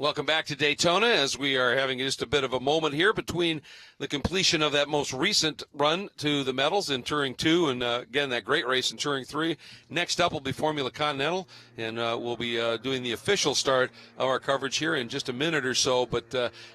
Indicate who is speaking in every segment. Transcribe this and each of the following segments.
Speaker 1: Welcome back to Daytona, as we are having just a bit of a moment here between the completion of that most recent run to the medals in Touring 2 and, again, that great race in Touring 3. Next up will be Formula Continental, and we'll be doing the official start of our coverage here in just a minute or so. But,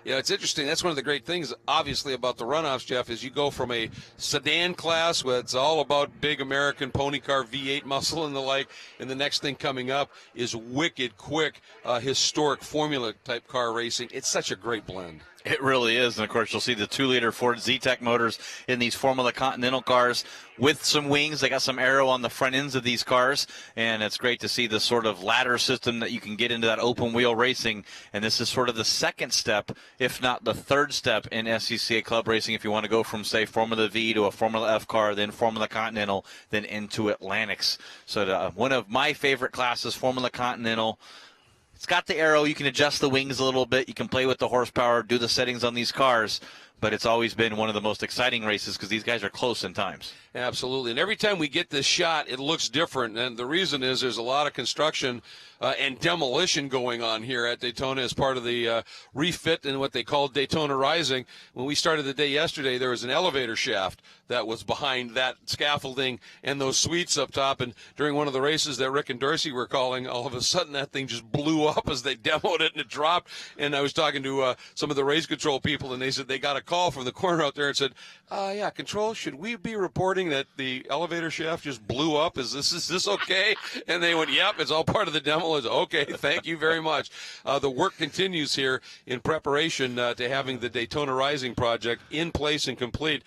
Speaker 1: it's interesting. That's one of the great things, obviously, about the runoffs, Jeff, is you go from a sedan class where it's all about big American pony car V8 muscle and the like, and the next thing coming up is wicked quick, historic Formula type car racing. It's such a great blend.
Speaker 2: It really is. And, of course, you'll see the 2-liter Ford Z-Tech motors in these Formula Continental cars with some wings. They got some aero on the front ends of these cars, and it's great to see the sort of ladder system that you can get into that open-wheel racing. And this is sort of the second step, if not the third step, in SCCA club racing if you want to go from, say, Formula V to a Formula F car, then Formula Continental, then into Atlantics. So one of my favorite classes, Formula Continental. It's got the aero. You can adjust the wings a little bit. You can play with the horsepower, do the settings on these cars. But it's always been one of the most exciting races because these guys are close in times.
Speaker 1: Absolutely. And every time we get this shot, it looks different. And the reason is there's a lot of construction and demolition going on here at Daytona as part of the refit and what they call Daytona Rising. When we started the day yesterday, there was an elevator shaft that was behind that scaffolding and those suites up top. And during one of the races that Rick and Dorsey were calling, all of a sudden that thing just blew up as they demoed it and it dropped. And I was talking to some of the race control people, and they said they got a call from the corner out there and said, yeah, control, should we be reporting that the elevator shaft just blew up? Is this okay? And they went, yep, it's all part of the demo. It's okay, thank you very much. The work continues here in preparation to having the Daytona Rising project in place and complete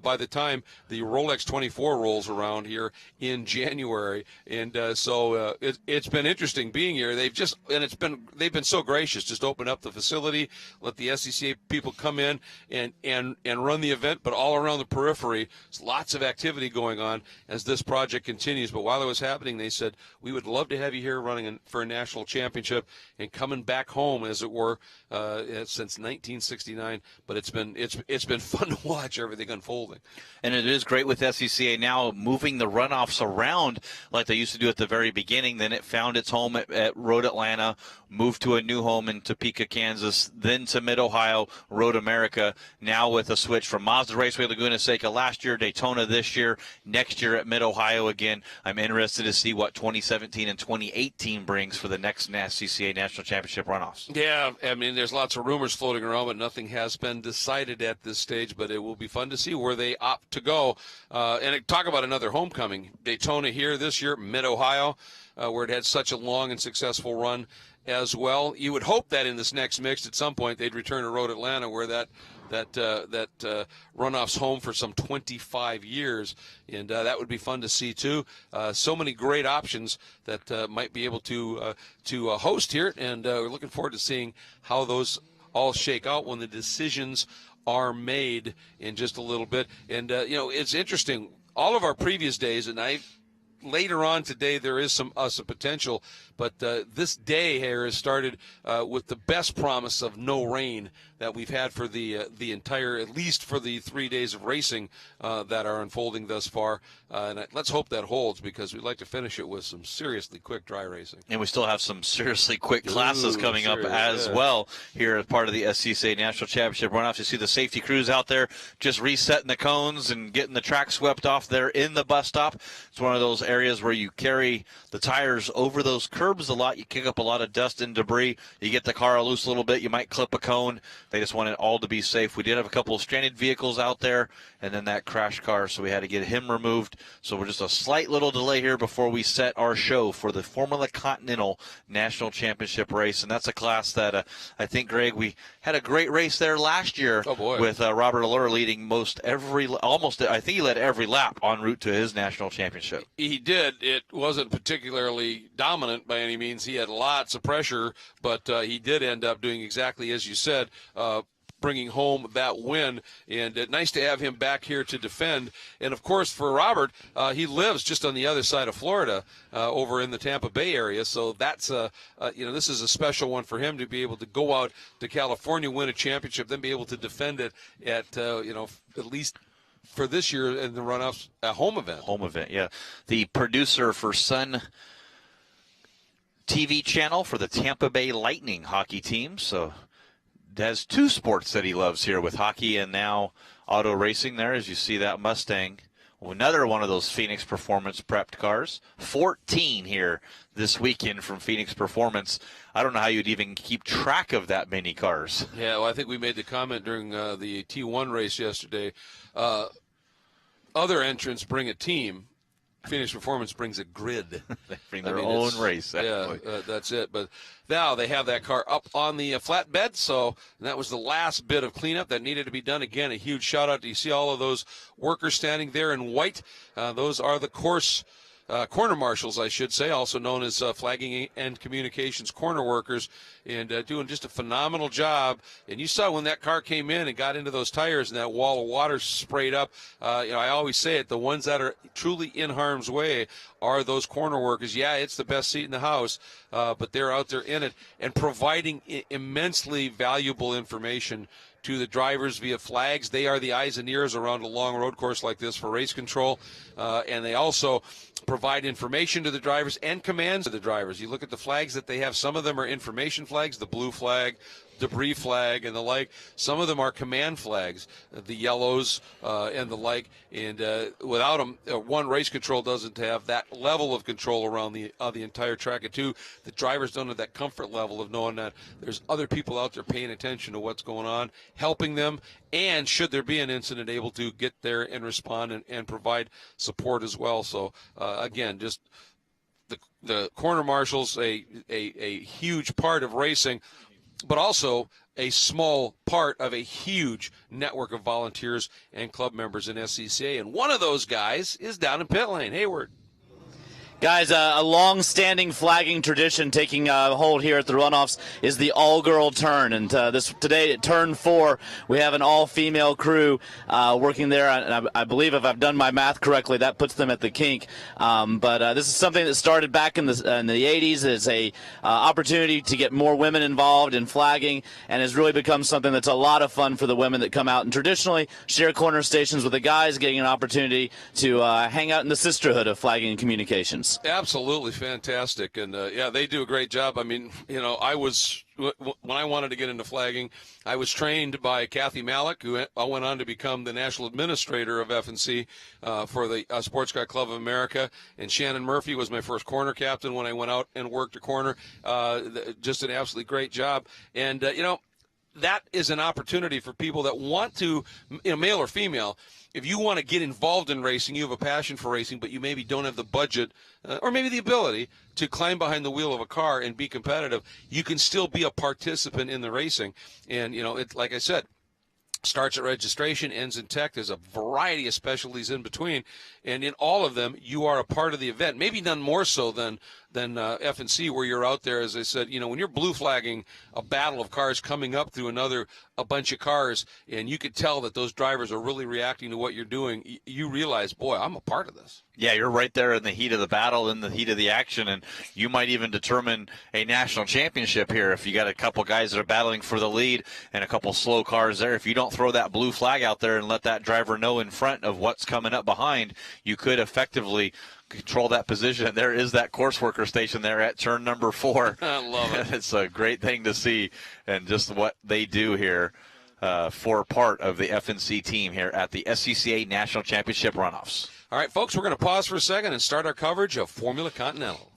Speaker 1: by the time the Rolex 24 rolls around here in January. And so it's been interesting being here. They've been so gracious. Just open up the facility, let the SCCA people come in and run the event, but all around the periphery, there's lots of activity going on as this project continues. But while it was happening, they said, we would love to have you here running for a national championship and coming back home, as it were, since 1969. But it's been fun to watch everything unfolding.
Speaker 2: And it is great with SCCA now moving the runoffs around like they used to do at the very beginning. Then it found its home at Road Atlanta, moved to a new home in Topeka, Kansas, then to Mid-Ohio, Road America, now with a switch from Mazda Raceway Laguna Seca last year, Daytona this year, next year at Mid-Ohio again. I'm interested to see what 2017 and 2018 brings for the next SCCA National Championship runoffs.
Speaker 1: Yeah, I mean, there's lots of rumors floating around, but nothing has been decided at this stage. But it will be fun to see where they opt to go. And talk about another homecoming. Daytona here this year, Mid-Ohio, where it had such a long and successful run as well. You would hope that in this next mix at some point they'd return to Road Atlanta, where that runoff's home for some 25 years, and that would be fun to see too. So many great options that might be able to host here, and we're looking forward to seeing how those all shake out when the decisions are made in just a little bit. And it's interesting. All of our previous days, and later on today there is some potential, but this day here has started with the best promise of no rain that we've had for the entire, at least for the 3 days of racing that are unfolding thus far. And let's hope that holds, because we'd like to finish it with some seriously quick dry racing.
Speaker 2: And we still have some seriously quick classes coming up as well here as part of the SCCA National Championship runoffs. You see the safety crews out there just resetting the cones and getting the track swept off there in the bus stop. It's one of those areas where you carry the tires over those curbs a lot. You kick up a lot of dust and debris. You get the car loose a little bit. You might clip a cone. They just want it all to be safe. We did have a couple of stranded vehicles out there, and then that crash car, so we had to get him removed. So we're just a slight little delay here before we set our show for the Formula Continental National Championship race. And that's a class that I think, Greg, we had a great race there last year with Robert Allure leading I think he led every lap en route to his national championship.
Speaker 1: He did. It wasn't particularly dominant by any means. He had lots of pressure, but he did end up doing exactly as you said, bringing home that win. And nice to have him back here to defend. And, of course, for Robert, he lives just on the other side of Florida, over in the Tampa Bay area. So that's, this is a special one for him to be able to go out to California, win a championship, then be able to defend it at, at least for this year in the runoffs, a home event.
Speaker 2: Home event, yeah. The producer for Sun TV channel for the Tampa Bay Lightning hockey team. So has two sports that he loves here with hockey and now auto racing there, as you see that Mustang. Another one of those Phoenix Performance prepped cars. 14 here this weekend from Phoenix Performance. I don't know how you'd even keep track of that many cars.
Speaker 1: Yeah, well, I think we made the comment during the T1 race yesterday. Other entrants bring a team. Phoenix Performance brings a grid.
Speaker 2: They bring their own race.
Speaker 1: Yeah, that's it. But now they have that car up on the flatbed, so that was the last bit of cleanup that needed to be done. Again, a huge shout-out. You see all of those workers standing there in white? Those are the corner marshals, I should say, also known as flagging and communications corner workers, and doing just a phenomenal job. And you saw when that car came in and got into those tires and that wall of water sprayed up. I always say it, the ones that are truly in harm's way are those corner workers. Yeah, it's the best seat in the house, but they're out there in it and providing immensely valuable information to the drivers via flags. They are the eyes and ears around a long road course like this for race control, and they also provide information to the drivers and commands to the drivers. You look at the flags that they have. Some of them are information flags, the blue flag, debris flag, and the like. Some of them are command flags, the yellows and the like. And without them, one, race control doesn't have that level of control around the entire track. And two, the drivers don't have that comfort level of knowing that there's other people out there paying attention to what's going on, helping them, and should there be an incident, able to get there and respond and provide support as well. So, again, just the corner marshals, a huge part of racing, but also a small part of a huge network of volunteers and club members in SCCA. And one of those guys is down in pit lane, Hayward.
Speaker 3: Guys, a long-standing flagging tradition taking hold here at the Runoffs is the all-girl turn. And today at Turn 4, we have an all-female crew working there. And I believe, if I've done my math correctly, that puts them at the kink. But this is something that started back in the 80s. It's a opportunity to get more women involved in flagging, and has really become something that's a lot of fun for the women that come out and traditionally share corner stations with the guys, getting an opportunity to hang out in the sisterhood of flagging and communications.
Speaker 1: Absolutely fantastic, and yeah, they do a great job. I mean, when I wanted to get into flagging, I was trained by Kathy Malik, who went on to become the national administrator of F&C for the Sports Car Club of America, and Shannon Murphy was my first corner captain when I went out and worked a corner. Just an absolutely great job, and that is an opportunity for people that want to, male or female. If you want to get involved in racing, you have a passion for racing, but you maybe don't have the budget or maybe the ability to climb behind the wheel of a car and be competitive, you can still be a participant in the racing. And, like I said, starts at registration, ends in tech. There's a variety of specialties in between. And in all of them, you are a part of the event. Maybe none more so than F&C, where you're out there, as I said, when you're blue flagging a battle of cars coming up through a bunch of cars, and you could tell that those drivers are really reacting to what you're doing, you realize, boy, I'm a part of this.
Speaker 2: Yeah, you're right there in the heat of the battle, in the heat of the action, and you might even determine a national championship here if you got a couple guys that are battling for the lead and a couple slow cars there. If you don't throw that blue flag out there and let that driver know in front of what's coming up behind, you could effectively control that position. And there is that course worker station there at turn number 4.
Speaker 1: I love it.
Speaker 2: It's a great thing to see, and just what they do here for part of the F&C team here at the SCCA National Championship Runoffs.
Speaker 1: All right, folks, we're going to pause for a second and start our coverage of Formula Continental.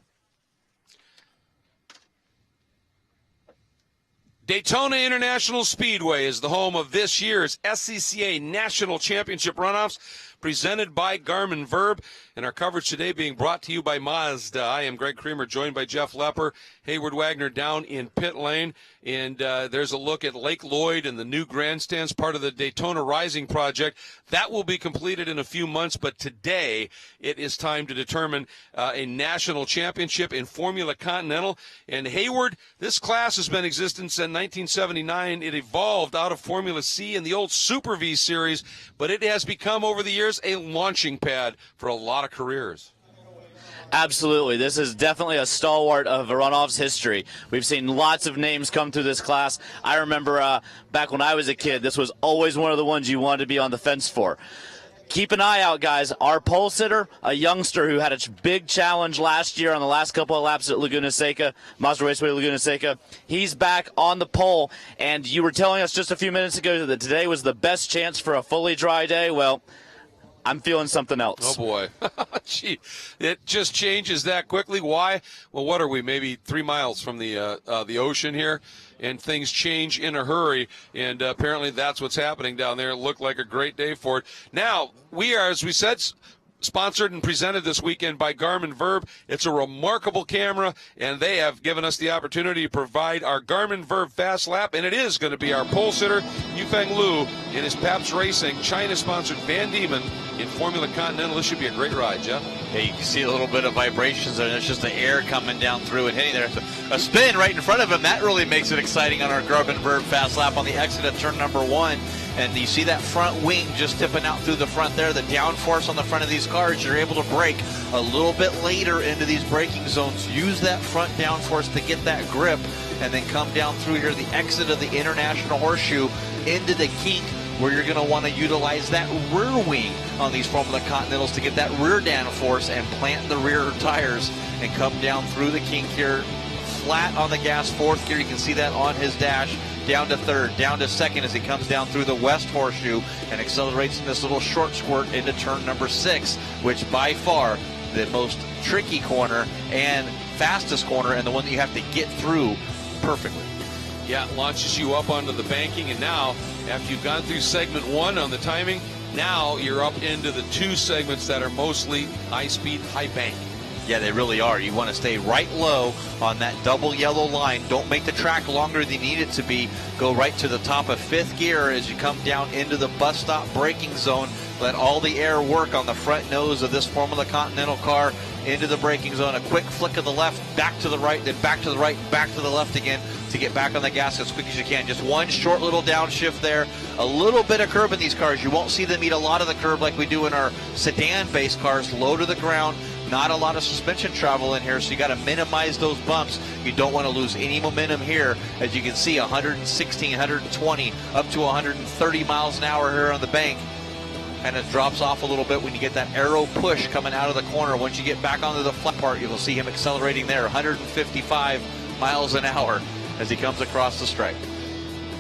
Speaker 1: Daytona International Speedway is the home of this year's SCCA National Championship Runoffs, presented by Garmin Verb, and our coverage today being brought to you by Mazda. I am Greg Creamer, joined by Jeff Lepper, Hayward Wagner down in pit lane, and there's a look at Lake Lloyd and the new grandstands, part of the Daytona Rising project. That will be completed in a few months, but today it is time to determine a national championship in Formula Continental. And Hayward, this class has been in existence since 1979. It evolved out of Formula C and the old Super V series, but it has become over the years a launching pad for a lot of careers.
Speaker 3: Absolutely. This is definitely a stalwart of Runoffs history. We've seen lots of names come through this class. I remember back when I was a kid, this was always one of the ones you wanted to be on the fence for. keep an eye out, guys. Our pole sitter, a youngster who had a big challenge last year on the last couple of laps at Laguna Seca, Mazda Raceway Laguna Seca, he's back on the pole. And you were telling us just a few minutes ago that today was the best chance for a fully dry day. Well, I'm feeling something else.
Speaker 1: Oh, boy. Gee, it just changes that quickly. Why? Well, what are we, maybe 3 miles from the ocean here? And things change in a hurry, and apparently that's what's happening down there. It looked like a great day for it. Now, we are, as we said, sponsored and presented this weekend by Garmin Verb. It's a remarkable camera, and they have given us the opportunity to provide our Garmin Verb Fast Lap, and it is going to be our pole sitter, Yufeng Liu, in his Pabst Racing China-sponsored Van Diemen in Formula Continental. This should be a great ride, Jeff.
Speaker 2: Yeah, you can see a little bit of vibrations there. It's just the air coming down through and hitting there. A spin right in front of him. That really makes it exciting on our Garmin Verb Fast Lap on the exit of turn number 1. And you see that front wing just tipping out through the front there. The downforce on the front of these cars, you're able to brake a little bit later into these braking zones. Use that front downforce to get that grip, and then come down through here, the exit of the International Horseshoe into the kink, where you're going to want to utilize that rear wing on these Formula Continentals to get that rear downforce and plant the rear tires and come down through the kink here, flat on the gas, 4th gear. You can see that on his dash. Down to 3rd, down to 2nd as he comes down through the West Horseshoe and accelerates in this little short squirt into turn number 6, which by far the most tricky corner and fastest corner, and the one that you have to get through perfectly.
Speaker 1: Yeah, it launches you up onto the banking, and now, after you've gone through segment 1 on the timing, now you're up into the 2 segments that are mostly high-speed, high-bank.
Speaker 2: Yeah, they really are. You want to stay right low on that double yellow line. Don't make the track longer than you need it to be. Go right to the top of 5th gear as you come down into the bus stop braking zone. Let all the air work on the front nose of this Formula Continental car into the braking zone. A quick flick of the left, back to the right, then back to the right, back to the left again to get back on the gas as quick as you can. Just one short little downshift there. A little bit of curb in these cars. You won't see them eat a lot of the curb like we do in our sedan-based cars. Low to the ground. Not a lot of suspension travel in here, so you got to minimize those bumps. You don't want to lose any momentum here. As you can see, 116, 120, up to 130 miles an hour here on the bank. And it drops off a little bit when you get that arrow push coming out of the corner. Once you get back onto the flat part, you'll see him accelerating there, 155 miles an hour as he comes across the stripe.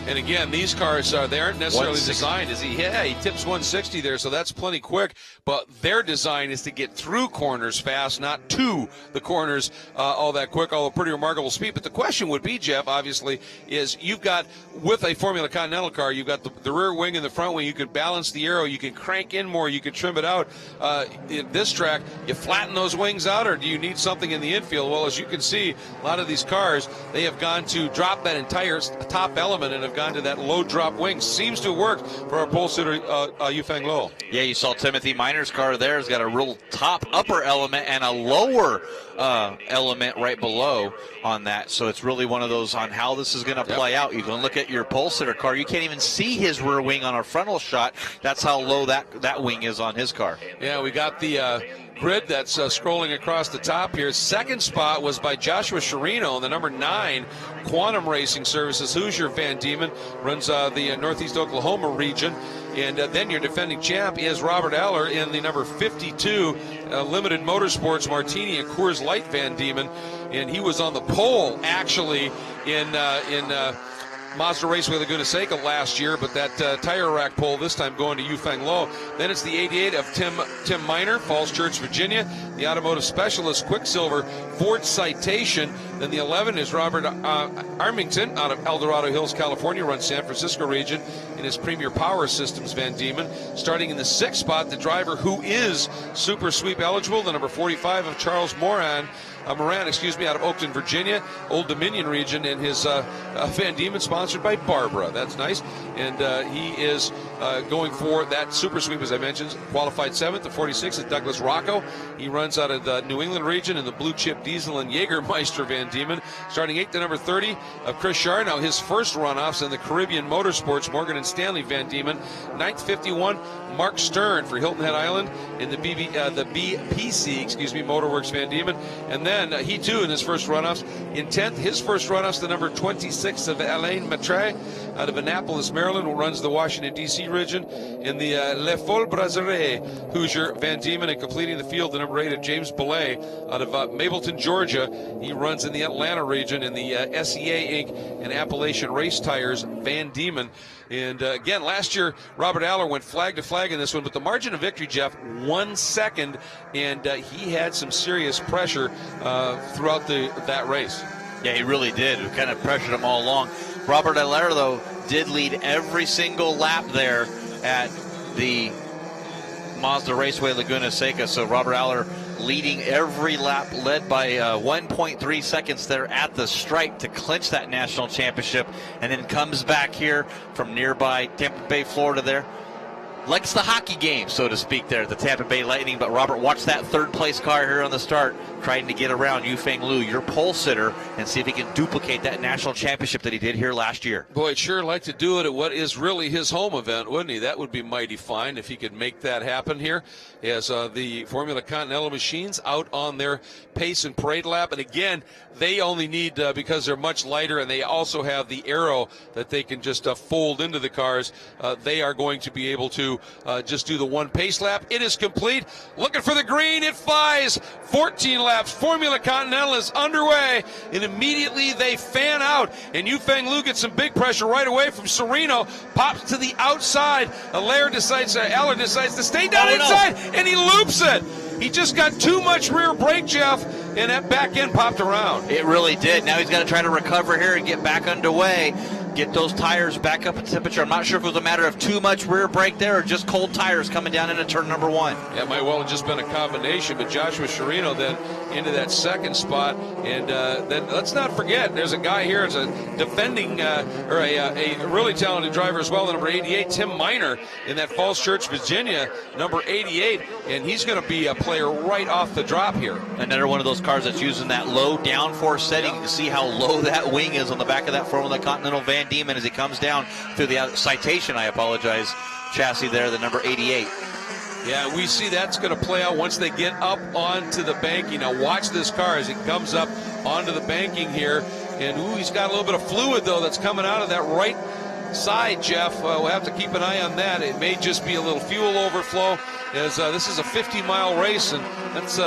Speaker 1: And again, these cars they aren't necessarily designed. He tips 160 there, so that's plenty quick. But their design is to get through corners fast, not to the corners all that quick. All a pretty remarkable speed. But the question would be, Jeff, obviously, is you've got with a Formula Continental car, you've got the rear wing and the front wing. You can balance the aero. You can crank in more. You can trim it out. In this track, you flatten those wings out, or do you need something in the infield? Well, as you can see, a lot of these cars, they have gone to drop that entire top element and have gone to that low drop wing. Seems to have worked for our pole sitter, Yufeng Liu.
Speaker 2: Yeah, you saw Timothy Miner's car there. Has got a real top upper element and a lower element right below on that. So it's really one of those on how this is going to play out. You can look at your pole sitter car. You can't even see his rear wing on a frontal shot. That's how low that wing is on his car.
Speaker 1: Yeah, we got the grid that's scrolling across the top here. Second spot was by Joshua Sherino in the number 9 Quantum Racing Services. Hoosier Van Diemen runs the Northeast Oklahoma region. And then your defending champ is Robert Eller in the number 52 Limited Motorsports Martini and Coors Light Van Diemen. And he was on the pole, actually, in Mazda Raceway Laguna Seca last year, but that tire rack pole this time going to Yufeng Liu. Then it's the 88 of Tim Miner, Falls Church, Virginia. The automotive specialist, Quicksilver, Ford Citation. Then the 11 is Robert Armington out of El Dorado Hills, California, runs San Francisco region in his Premier Power Systems Van Diemen. Starting in the 6th spot, the driver who is Super Sweep eligible, the number 45 of Charles Moran, out of Oakton, Virginia, Old Dominion region, in his Van Diemen, sponsored by Barbara. That's nice. And he is going for that Super Sweep, as I mentioned. Qualified 7th. The 46th is Douglas Rocco. He runs out of the New England region in the Blue Chip Diesel and Jägermeister Van Diemen. Starting 8th, the number 30 of Chris Sharr. Now his first runoffs in the Caribbean Motorsports Morgan and Stanley Van Diemen. 9th, 51, Mark Stern for Hilton Head Island in the BPC, Motorworks Van Diemen. And then he too in his first runoffs. In 10th, his first runoffs, the number 26 of Alain Matre. out of Annapolis, Maryland, who runs the Washington, D.C. region. In the Le Fol Brasserie, Hoosier, Van Diemen, and completing the field, the number 8 of James Belay out of Mableton, Georgia. He runs in the Atlanta region in the SCCA Inc. and Appalachian Race Tires, Van Diemen. And again, last year, Robert Aller went flag to flag in this one, but the margin of victory, Jeff, 1 second, and he had some serious pressure throughout that race.
Speaker 2: Yeah, he really did. It kind of pressured him all along. Robert Aller, though, did lead every single lap there at the Mazda Raceway Laguna Seca. So Robert Aller leading every lap, led by 1.3 seconds there at the stripe to clinch that national championship, and then comes back here from nearby Tampa Bay, Florida there. Likes the hockey game, so to speak, there, the Tampa Bay Lightning. But Robert, watch that third place car here on the start, trying to get around Yufeng Liu, your pole sitter, and see if he can duplicate that national championship that he did here last year.
Speaker 1: Boy, I'd sure like to do it at what is really his home event, wouldn't he? That would be mighty fine if he could make that happen here. As the Formula Continental machines out on their pace and parade lap. And again, they only need, because they're much lighter and they also have the aero that they can just fold into the cars, they are going to be able to just do the one pace lap. It is complete. Looking for the green. It flies. 14 laps. Formula Continental is underway, and immediately they fan out. And Yufeng Liu gets some big pressure right away from Sereno. Pops to the outside. Aller decides to stay down inside, and he loops it. He just got too much rear brake, Jeff, and that back end popped around.
Speaker 2: It really did. Now he's got to try to recover here and get back underway, get those tires back up in temperature. I'm not sure if it was a matter of too much rear brake there or just cold tires coming down into turn number 1.
Speaker 1: Yeah, it might well have just been a combination, but Joshua Sereno then into that second spot. And then let's not forget, there's a guy here, it's a defending, or a really talented driver as well, the number 88, Tim Miner, in that Falls Church, Virginia, number 88, and he's going to be a player right off the drop here.
Speaker 2: Another one of those cars that's using that low downforce setting. You can see how low that wing is on the back of that Formula Continental Van Diemen as he comes down through the chassis there, the number 88.
Speaker 1: Yeah, we see that's going to play out once they get up onto the banking. Now watch this car as it comes up onto the banking here. And he's got a little bit of fluid, though, that's coming out of that right side, Jeff. We'll have to keep an eye on that. It may just be a little fuel overflow, as this is a 50-mile race, and that's,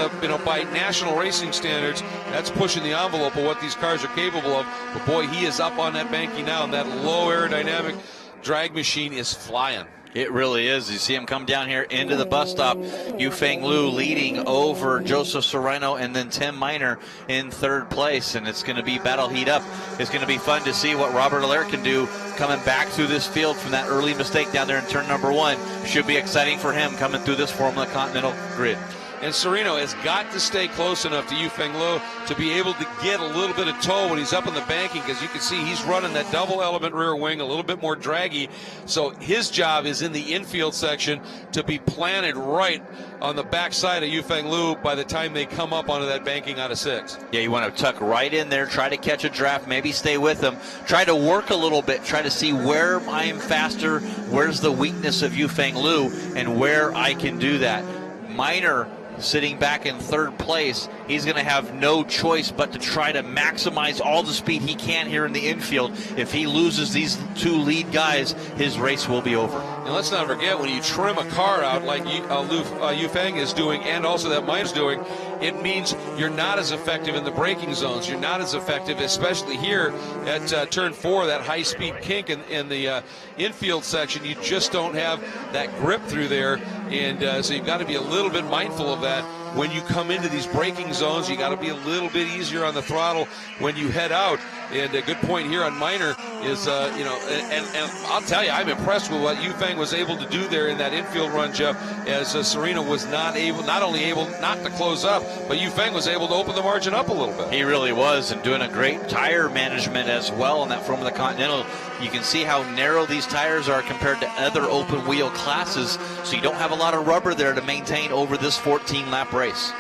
Speaker 1: by national racing standards, that's pushing the envelope of what these cars are capable of. But, boy, he is up on that banking now, and that low aerodynamic drag machine is flying.
Speaker 2: It really is. You see him come down here into the bus stop. Yufeng Liu leading over Joseph Sereno and then Tim Miner in third place. And it's going to be battle heat up. It's going to be fun to see what Robert Aller can do coming back through this field from that early mistake down there in turn number 1. Should be exciting for him coming through this Formula Continental grid.
Speaker 1: And Sereno has got to stay close enough to Yufeng Liu to be able to get a little bit of tow when he's up in the banking, because you can see he's running that double element rear wing, a little bit more draggy. So his job is in the infield section to be planted right on the backside of Yufeng Liu by the time they come up onto that banking out of 6.
Speaker 2: Yeah, you want to tuck right in there, try to catch a draft, maybe stay with them, try to work a little bit, try to see where I am faster, where's the weakness of Yufeng Liu, and where I can do that. Miner sitting back in third place, he's going to have no choice but to try to maximize all the speed he can here in the infield. If he loses these two lead guys, his race will be over.
Speaker 1: And let's not forget, when you trim a car out like Yufeng is doing, and also that Mine's doing, it means you're not as effective in the braking zones. You're not as effective, especially here at turn 4, that high-speed kink in the infield section. You just don't have that grip through there, and so you've got to be a little bit mindful of that. When you come into these braking zones, you got to be a little bit easier on the throttle when you head out. And a good point here on Miner is, and I'll tell you, I'm impressed with what Yufeng was able to do there in that infield run, Jeff, as Sereno was not only able not to close up, but Yufeng was able to open the margin up a little bit.
Speaker 2: He really was, and doing a great tire management as well on that Formula Continental. You can see how narrow these tires are compared to other open wheel classes, so you don't have a lot of rubber there to maintain over this 14-lap race.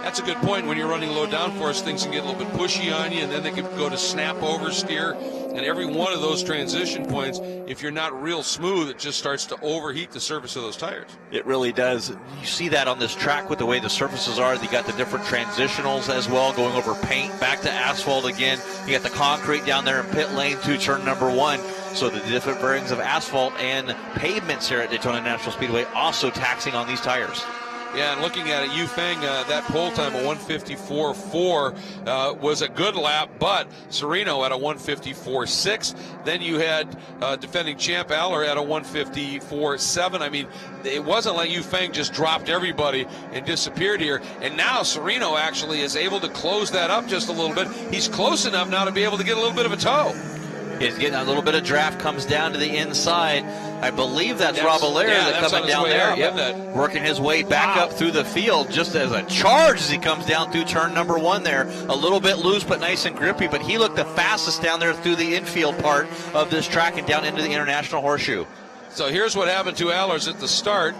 Speaker 1: That's a good point. When you're running low downforce, things can get a little bit pushy on you, and then they can go to snap oversteer. And every one of those transition points, if you're not real smooth, it just starts to overheat the surface of those tires.
Speaker 2: It really does. You see that on this track with the way the surfaces are. You got the different transitionals as well, going over paint, back to asphalt again. You got the concrete down there in pit lane to turn number 1. So the different variants of asphalt and pavements here at Daytona National Speedway also taxing on these tires.
Speaker 1: Yeah, and looking at it, Yufeng, that pole time of 154.4 was a good lap, but Sereno at a 154.6. Then you had defending champ Aller at a 154.7. I mean, it wasn't like Yufeng just dropped everybody and disappeared here. And now Sereno actually is able to close that up just a little bit. He's close enough now to be able to get a little bit of a tow.
Speaker 2: He's getting a little bit of draft, comes down to the inside. I believe that's Rob Allaire that's coming down there. Yep. Working his way back up through the field just as a charge as he comes down through turn number 1 there. A little bit loose but nice and grippy, but he looked the fastest down there through the infield part of this track and down into the International Horseshoe.
Speaker 1: So here's what happened to Allers at the start.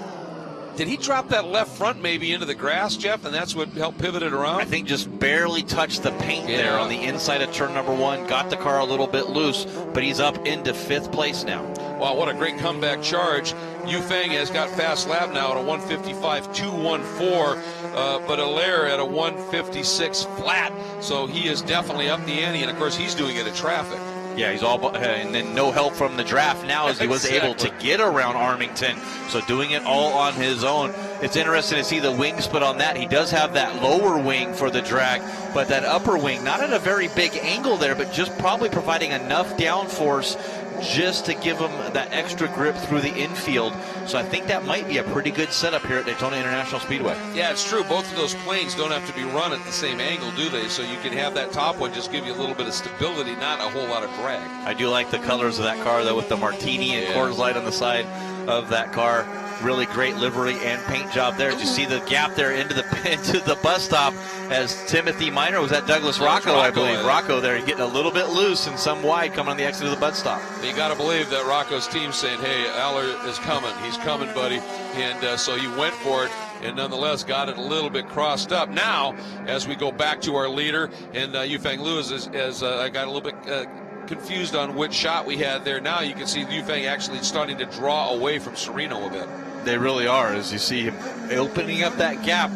Speaker 1: Did he drop that left front maybe into the grass, Jeff, and that's what helped pivot it around?
Speaker 2: I think just barely touched the paint there on the inside of turn number 1. Got the car a little bit loose, but he's up into 5th place now.
Speaker 1: Wow, what a great comeback charge. Yufeng has got fast lap now at a 155.214, but Allaire at a 156 flat, so he is definitely up the ante, and of course he's doing it in traffic.
Speaker 2: Yeah, he's all, and then no help from the draft now as he was able to get around Armington. So doing it all on his own. It's interesting to see the wing split on that. He does have that lower wing for the drag, but that upper wing, not at a very big angle there, but just probably providing enough downforce just to give him that extra grip through the infield. So I think that might be a pretty good setup here at Daytona International Speedway.
Speaker 1: Yeah, it's true. Both of those planes don't have to be run at the same angle, do they? So you can have that top one just give you a little bit of stability, not a whole lot of drag.
Speaker 2: I do like the colors of that car, though, with the Martini and Coors Light on the side of that car. Really great livery and paint job there. Did you see the gap there into the bus stop as Timothy Minor was at Douglas Rocco, I believe. Rocco there getting a little bit loose and some wide coming on the exit of the bus stop.
Speaker 1: You got to believe that Rocco's team saying, hey, Aller is coming. He's coming, buddy. And so he went for it and nonetheless got it a little bit crossed up. Now, as we go back to our leader, and Yufeng Lewis, as I got a little bit confused on which shot we had there. Now you can see Yufeng actually starting to draw away from Sereno a bit.
Speaker 2: They really are, as you see him opening up that gap.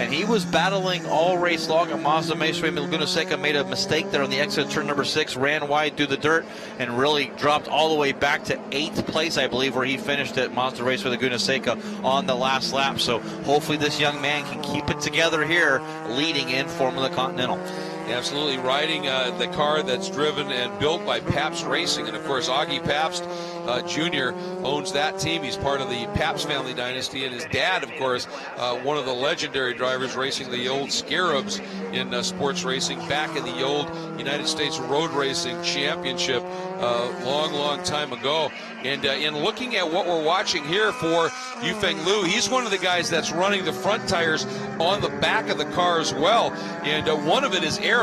Speaker 2: And he was battling all race long at Mazda Raceway. Laguna Seca made a mistake there on the exit of turn number 6, ran wide through the dirt, and really dropped all the way back to 8th place, I believe, where he finished at Mazda Raceway Laguna Seca on the last lap. So hopefully this young man can keep it together here, leading in Formula Continental.
Speaker 1: Absolutely, riding the car that's driven and built by Pabst Racing. And, of course, Augie Pabst Jr. owns that team. He's part of the Pabst family dynasty. And his dad, of course, one of the legendary drivers racing the old Scarabs in sports racing back in the old United States Road Racing Championship long time ago. And in looking at what we're watching here for Yufeng Liu, he's one of the guys that's running the front tires on the back of the car as well. And one of it is aero.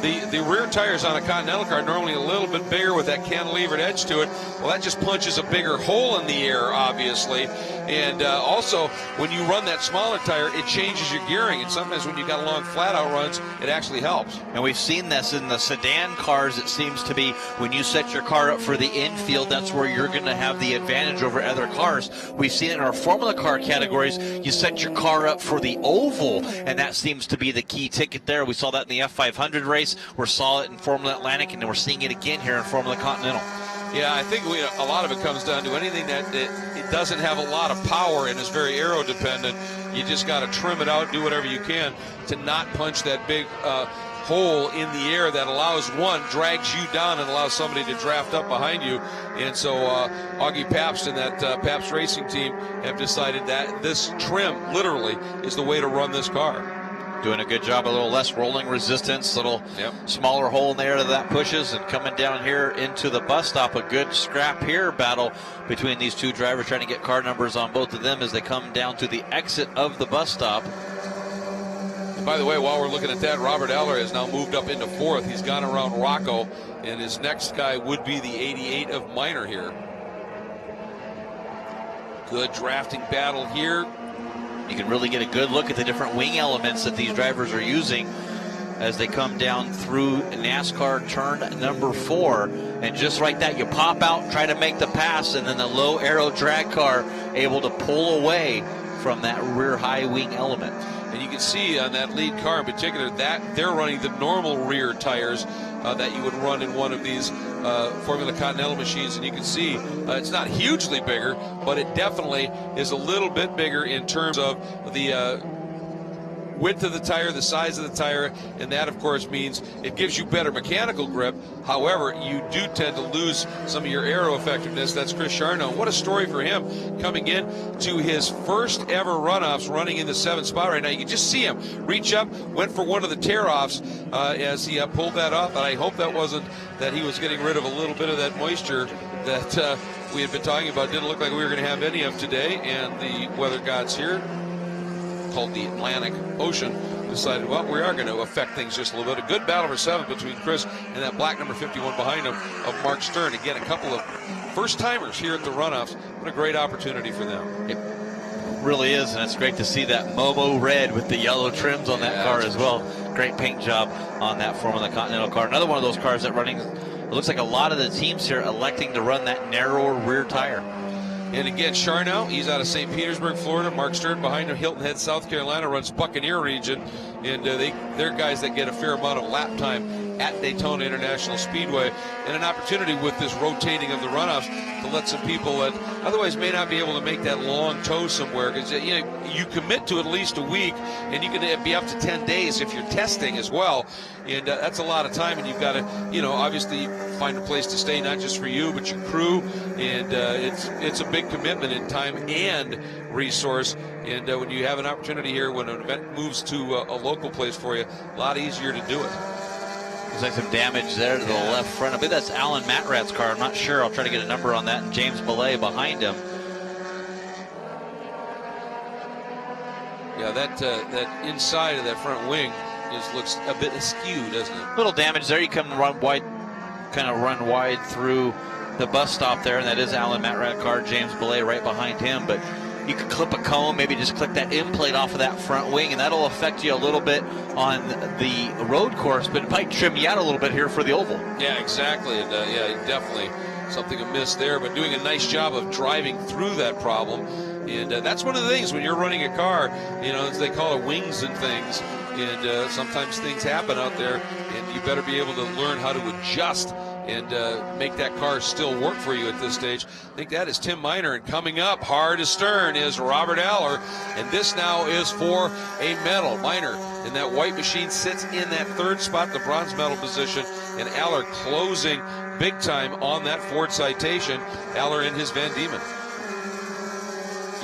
Speaker 1: The rear tires on a Continental car are normally a little bit bigger with that cantilevered edge to it. Well, that just punches a bigger hole in the air, obviously. And also, when you run that smaller tire, it changes your gearing. And sometimes when you got long flat-out runs, it actually helps.
Speaker 2: And we've seen this in the sedan cars. It seems to be when you set your car up for the infield, that's where you're going to have the advantage over other cars. We've seen it in our Formula car categories. You set your car up for the oval, and that seems to be the key ticket there. We saw that in the F500 race. We saw it in Formula Atlantic, and we're seeing it again here in Formula Continental.
Speaker 1: Yeah, I think a lot of it comes down to anything that it doesn't have a lot of power and is very aero dependent. You just got to trim it out, do whatever you can to not punch that big hole in the air that drags you down and allows somebody to draft up behind you. And so Augie Pabst and that Pabst Racing team have decided that this trim literally is the way to run this car.
Speaker 2: Doing a good job, a little less rolling resistance, little smaller hole in the air that pushes, and coming down here into the bus stop. A good scrap here battle between these two drivers, trying to get car numbers on both of them as they come down to the exit of the bus stop.
Speaker 1: And by the way, while we're looking at that, Robert Eller has now moved up into 4th. He's gone around Rocco, and his next guy would be the 88 of Minor here. Good drafting battle here.
Speaker 2: You can really get a good look at the different wing elements that these drivers are using as they come down through NASCAR turn number 4. And just like that, you pop out, try to make the pass, and then the low aero drag car able to pull away from that rear high wing element.
Speaker 1: And you can see on that lead car in particular that they're running the normal rear tires that you would run in one of these Formula Continental machines. And you can see it's not hugely bigger, but it definitely is a little bit bigger in terms of the width of the tire, the size of the tire, and that of course means it gives you better mechanical grip. However, you do tend to lose some of your aero effectiveness. That's Chris Charno. What a story for him, coming in to his first ever runoffs, running in the 7th spot right now. You can just see him reach up, went for one of the tear-offs as he pulled that off, and I hope that wasn't that he was getting rid of a little bit of that moisture that we had been talking about. Didn't look like we were going to have any of today, and the weather gods here, called the Atlantic Ocean, decided, well, we are going to affect things just a little bit. A good battle for 7th between Chris and that black number 51 behind him of Mark Stern. Again, a couple of first-timers here at the runoffs. What a great opportunity for them.
Speaker 2: It really is, and it's great to see that Momo red with the yellow trims on that car as well. Great paint job on that Formula Continental car. Another one of those cars that running, it looks like a lot of the teams here electing to run that narrower rear tire.
Speaker 1: And again, Charnow, he's out of St. Petersburg, Florida. Mark Stern behind him, Hilton Head, South Carolina, runs Buccaneer region. And they're guys that get a fair amount of lap time at Daytona International Speedway. And an opportunity with this rotating of the runoffs to let some people that otherwise may not be able to make that long tow somewhere. Because you commit to at least a week, and you can be up to 10 days if you're testing as well. And that's a lot of time, and you've got to, obviously find a place to stay, not just for you, but your crew. And it's a big commitment in time and resource. And when you have an opportunity here, when an event moves to a local place for you, a lot easier to do it.
Speaker 2: Looks like some damage there to the left front. I believe that's Alan Matrat's car. I'm not sure. I'll try to get a number on that. And James Belay behind him.
Speaker 1: Yeah, that inside of that front wing looks a bit askew, doesn't it?
Speaker 2: Little damage there. You come run wide, kind of run wide through the bus stop there, and that is Alan Matrat car. James Belay right behind him. But you could clip a cone, maybe just click that end plate off of that front wing, and that'll affect you a little bit on the road course, but it might trim you out a little bit here for the oval. Yeah,
Speaker 1: exactly. And definitely something amiss there, but doing a nice job of driving through that problem. And that's one of the things when you're running a car, as they call it, wings and things. And sometimes things happen out there, and you better be able to learn how to adjust and make that car still work for you at this stage. I think that is Tim Miner, and coming up hard astern is Robert Aller, and this now is for a medal. Miner in that white machine sits in that 3rd spot, the bronze medal position, and Aller closing big time on that Ford Citation. Aller in his Van Diemen.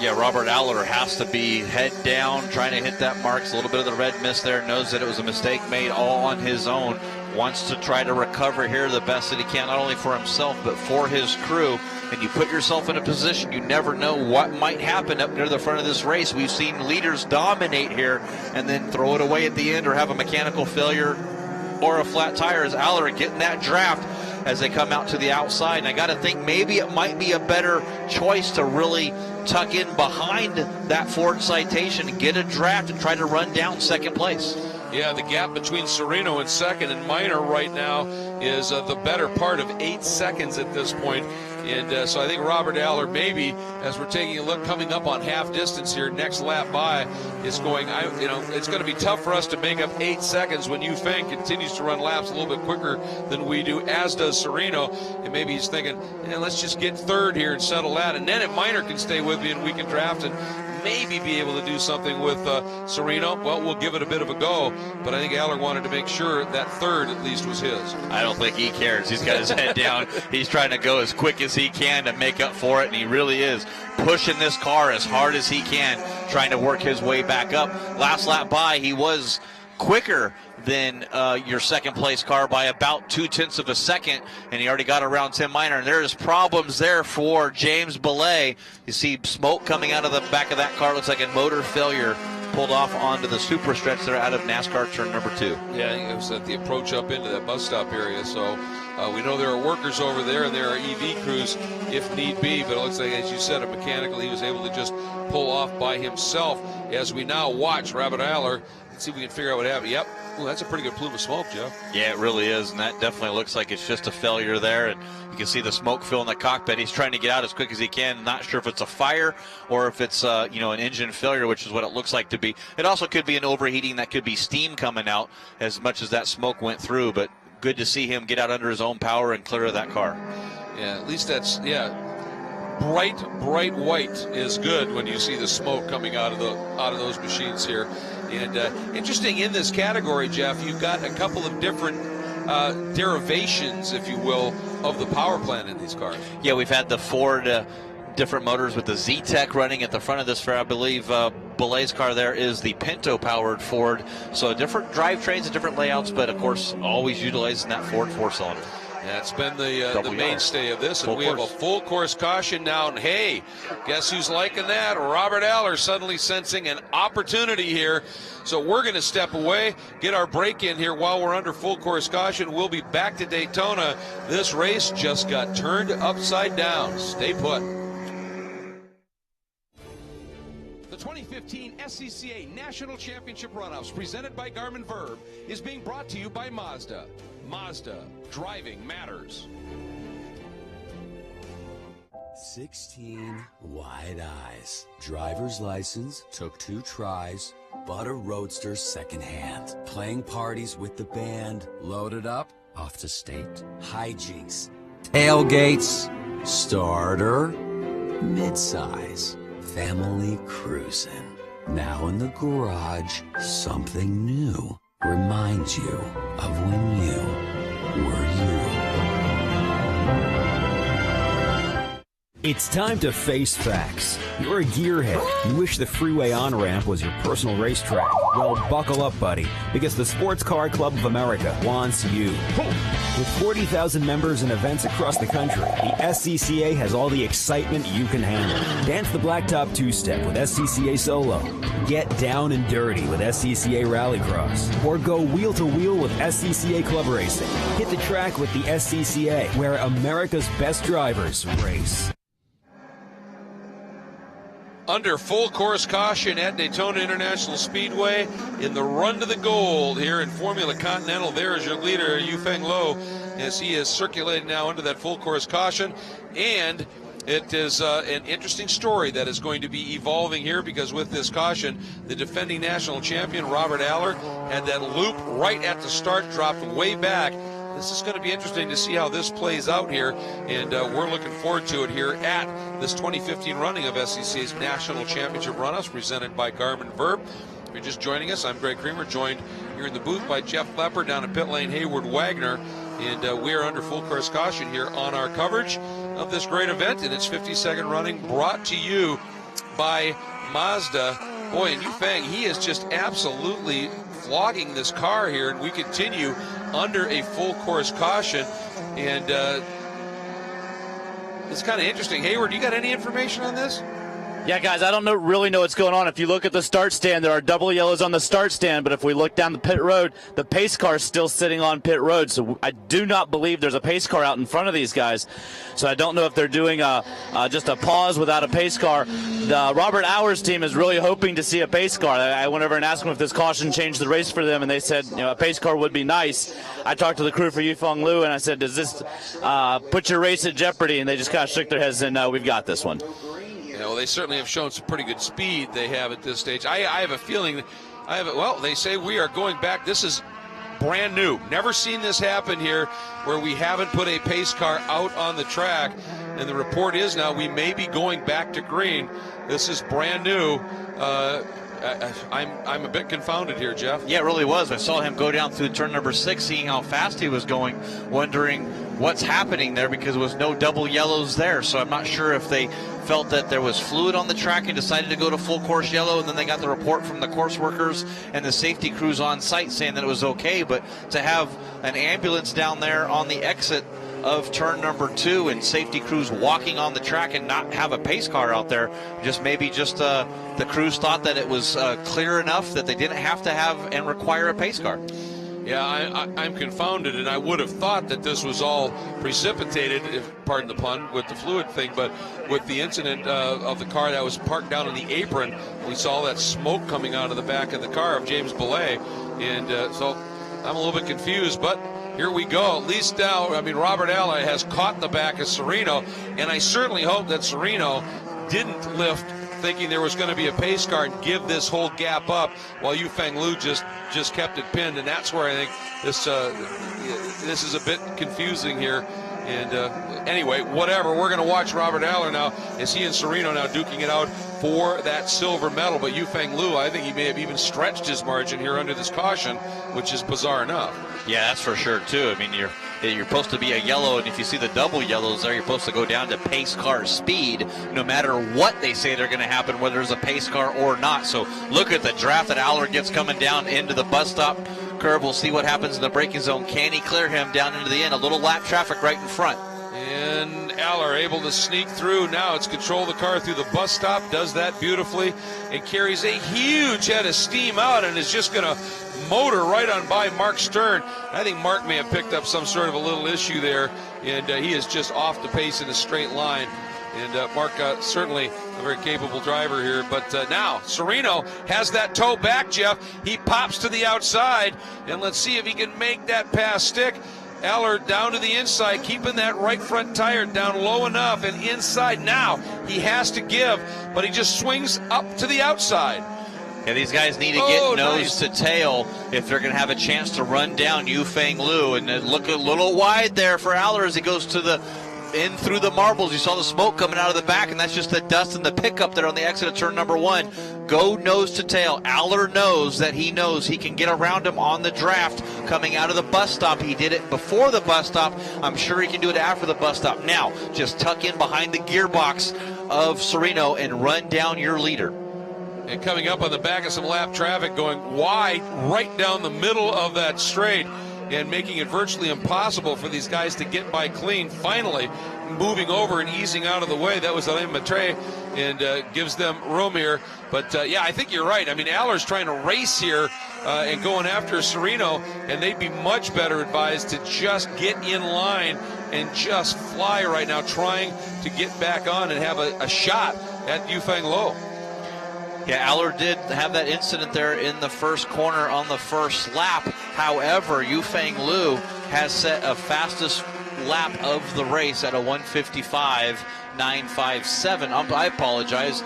Speaker 2: Yeah, Robert Aller has to be head down, trying to hit that mark. It's a little bit of the red mist there. Knows that it was a mistake made all on his own. Wants to try to recover here the best that he can, not only for himself, but for his crew. And you put yourself in a position, you never know what might happen up near the front of this race. We've seen leaders dominate here and then throw it away at the end or have a mechanical failure or a flat tire. As Aller getting that draft as they come out to the outside. And I got to think maybe it might be a better choice to really tuck in behind that Ford Citation and get a draft and try to run down 2nd place.
Speaker 1: Yeah, the gap between Sereno and 2nd and Miner right now is the better part of 8 seconds at this point. And so I think Robert Aller, maybe, as we're taking a look, coming up on half distance here, next lap by, is going, it's going to be tough for us to make up 8 seconds when Yu Feng continues to run laps a little bit quicker than we do, as does Sereno. And maybe he's thinking, let's just get 3rd here and settle that. And then if Miner can stay with me and we can draft and maybe be able to do something with Sereno, well, we'll give it a bit of a go. But I think Aller wanted to make sure that 3rd at least was his.
Speaker 2: I don't think he cares. He's got his head down. He's trying to go as quick as he can to make up for it, and he really is pushing this car as hard as he can, trying to work his way back up. Last lap by, he was quicker than your 2nd place car by about 0.2 of a second, and he already got around Tim Miner. And there's problems there for James Belay. You see smoke coming out of the back of that car. Looks like a motor failure. Pulled off onto the super stretch there out of NASCAR turn number 2.
Speaker 1: Yeah, I think it was at the approach up into that bus stop area. So We know there are workers over there, and there are EV crews if need be, but it looks like, as you said, a mechanical he was able to just pull off by himself. As we now watch Robert Aller, let's see if we can figure out what happened. Yep. Well, that's a pretty good plume of smoke, Jeff.
Speaker 2: Yeah, it really is, and that definitely looks like it's just a failure there. And you can see the smoke filling the cockpit. He's trying to get out as quick as he can. Not sure if it's a fire or if it's an engine failure, which is what it looks like to be. It also could be an overheating. That could be steam coming out as much as that smoke went through. But good to see him get out under his own power and clear that car.
Speaker 1: Yeah, at least that's bright white is good when you see the smoke coming out of those machines here. And interesting in this category, Jeff, you've got a couple of different derivations, if you will, of the power plant in these cars.
Speaker 2: Yeah, we've had the Ford different motors with the Z-Tech running at the front of this fair. I believe Belay's car there is the Pinto-powered Ford. So different drivetrains and different layouts, but of course always utilizing that Ford 4-cylinder.
Speaker 1: Yeah, it's been the mainstay of this, and we have a full course caution now. And hey, guess who's liking that? Robert Aller suddenly sensing an opportunity here. So we're going to step away, get our break in here while we're under full course caution. We'll be back to Daytona. This race just got turned upside down. Stay put. The 2015 SCCA National Championship Runoffs, presented by Garmin Verb, is being brought to you by Mazda. Mazda, driving matters.
Speaker 4: 16 wide eyes. Driver's license, took 2 tries, bought a Roadster secondhand. Playing parties with the band, loaded up, off to state. Hijinks, tailgates, starter, midsize, family cruising. Now in the garage, something new reminds you of when you were you.
Speaker 5: It's time to face facts. You're a gearhead. You wish the freeway on-ramp was your personal racetrack. Well, buckle up, buddy, because the Sports Car Club of America wants you. With 40,000 members and events across the country, the SCCA has all the excitement you can handle. Dance the blacktop two-step with SCCA Solo. Get down and dirty with SCCA Rallycross. Or go wheel-to-wheel with SCCA Club Racing. Hit the track with the SCCA, where America's best drivers race.
Speaker 1: Under full course caution at Daytona International Speedway in the run to the gold here in Formula Continental. There is your leader, Yufeng Lo, as he is circulating now under that full course caution. And it is an interesting story that is going to be evolving here, because with this caution, the defending national champion, Robert Aller, had that loop right at the start, dropped way back. This is going to be interesting to see how this plays out here, and we're looking forward to it here at this 2015 running of SCCA's National Championship Runoffs, presented by Garmin Verb. If you're just joining us, I'm Greg Creamer, joined here in the booth by Jeff Lepper, down at pit lane Hayward Wagner, and we are under full course caution here on our coverage of this great event in its 52nd running, brought to you by Mazda. Boy, and Yufeng, he is just absolutely flogging this car here, and we continue under a full course caution, and it's kind of interesting. Hayward, you got any information on this?
Speaker 3: Yeah, guys, I don't really know what's going on. If you look at the start stand, there are double yellows on the start stand, but if we look down the pit road, the pace car is still sitting on pit road, so I do not believe there's a pace car out in front of these guys. So I don't know if they're doing just a pause without a pace car. The Robert Aller's team is really hoping to see a pace car. I went over and asked them if this caution changed the race for them, and they said a pace car would be nice. I talked to the crew for Yufeng Lu, and I said, does this put your race at jeopardy? And they just kind of shook their heads and no, we've got this one.
Speaker 1: Well, they certainly have shown some pretty good speed they have at this stage. I have a feeling, well, they say we are going back. This is brand new. Never seen this happen here, where we haven't put a pace car out on the track. And the report is now we may be going back to green. This is brand new. I'm a bit confounded here, Jeff.
Speaker 2: Yeah, it really was. I saw him go down through turn number 6, seeing how fast he was going, wondering what's happening there, because there was no double yellows there. So I'm not sure if they felt that there was fluid on the track and decided to go to full course yellow, and then they got the report from the course workers and the safety crews on site saying that it was okay. But to have an ambulance down there on the exit of turn number 2 and safety crews walking on the track and not have a pace car out there, maybe the crews thought that it was clear enough that they didn't have to have and require a pace car.
Speaker 1: Yeah, I'm confounded, and I would have thought that this was all precipitated, if pardon the pun, with the fluid thing, but with the incident of the car that was parked down on the apron, we saw that smoke coming out of the back of the car of James Belay, and so I'm a little bit confused, but here we go. At least now, I mean, Robert Alla has caught the back of Sereno, and I certainly hope that Sereno didn't lift thinking there was going to be a pace car and give this whole gap up while Yufeng Liu just kept it pinned, and that's where I think this is a bit confusing here. And anyway, whatever, we're going to watch Robert Aller now as he and Sereno now duking it out for that silver medal. But Yufeng Liu, I think he may have even stretched his margin here under this caution, which is bizarre enough.
Speaker 2: Yeah, that's for sure too. I mean, you're supposed to be a yellow, and if you see the double yellows there, you're supposed to go down to pace car speed, no matter what they say they're going to happen, whether there's a pace car or not. So look at the draft that Aller gets coming down into the bus stop curve. We'll see what happens in the braking zone. Can he clear him down into the end? A little lap traffic right in front.
Speaker 1: And Aller able to sneak through. Now it's control the car through the bus stop, does that beautifully, and carries a huge head of steam out and is just going to motor right on by Mark Stern. I think Mark may have picked up some sort of a little issue there, and he is just off the pace in a straight line. And Mark, certainly a very capable driver here. But now Sereno has that toe back, Jeff. He pops to the outside, and let's see if he can make that pass stick. Aller down to the inside, keeping that right front tire down low enough and inside. Now he has to give, but he just swings up to the outside.
Speaker 2: Yeah, these guys need to get nose to tail if they're going to have a chance to run down Yufeng Liu. And look a little wide there for Aller as he goes to in through the marbles. You saw the smoke coming out of the back, and that's just the dust and the pickup there on the exit of turn number 1. Go nose to tail. Aller knows that he can get around him on the draft coming out of the bus stop. He did it before the bus stop. I'm sure he can do it after the bus stop. Now, just tuck in behind the gearbox of Sereno and run down your leader.
Speaker 1: And coming up on the back of some lap traffic, going wide right down the middle of that straight and making it virtually impossible for these guys to get by clean. Finally moving over and easing out of the way. That was Alain Matre, and gives them room here. But yeah, I think you're right. I mean, Aller's trying to race here and going after Sereno, and they'd be much better advised to just get in line and just fly right now, trying to get back on and have a shot at Yufeng Liu.
Speaker 2: Yeah, Aller did have that incident there in the first corner on the first lap. However, Yufeng Liu has set a fastest lap of the race at a 1:55.957. I apologize.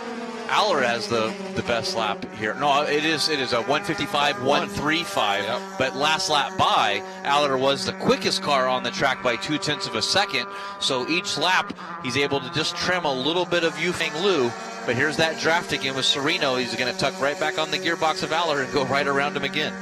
Speaker 2: Aller has the best lap here. No, it is a 1:55.135. Yep. But last lap by, Aller was the quickest car on the track by 0.2 of a second. So each lap, he's able to just trim a little bit of Yufeng Liu. But here's that draft again with Sereno. He's going to tuck right back on the gearbox of Aller and go right around him again.